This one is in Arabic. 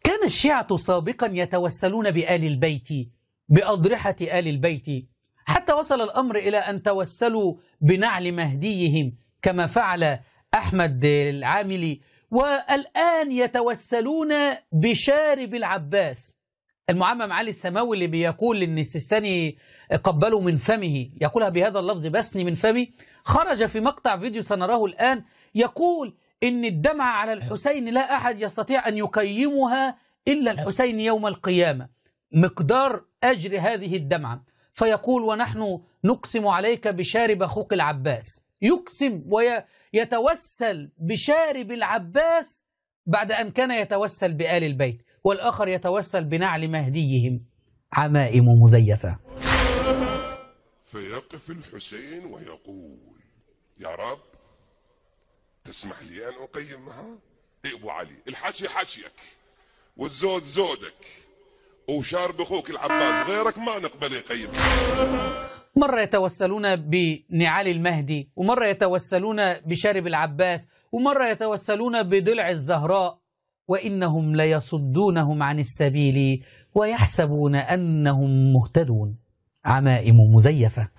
كان الشيعة سابقا يتوسلون بآل البيت بأضرحة آل البيت، حتى وصل الأمر إلى أن توسلوا بنعل مهديهم كما فعل أحمد العاملي، والآن يتوسلون بشارب العباس. المعمم علي السماوي اللي بيقول إن السيستاني قبلوا من فمه، يقولها بهذا اللفظ بسني من فمي، خرج في مقطع فيديو سنراه الآن يقول إن الدمعة على الحسين لا أحد يستطيع أن يقيمها إلا الحسين يوم القيامة، مقدار أجر هذه الدمعة. فيقول: ونحن نقسم عليك بشارب أخوك العباس. يقسم ويتوسل بشارب العباس بعد أن كان يتوسل بآل البيت، والآخر يتوسل بنعل مهديهم. عمائم مزيفة. فيقف الحسين ويقول: يا رب تسمح لي أن أقيمها؟ أبو علي، الحكي حكيك والزود زودك وشارب أخوك العباس، غيرك ما نقبل يقيمها. مرة يتوسلون بنعال المهدي، ومرة يتوسلون بشارب العباس، ومرة يتوسلون بضلع الزهراء، وإنهم ليصدونهم عن السبيل ويحسبون أنهم مهتدون. عمائم مزيفة.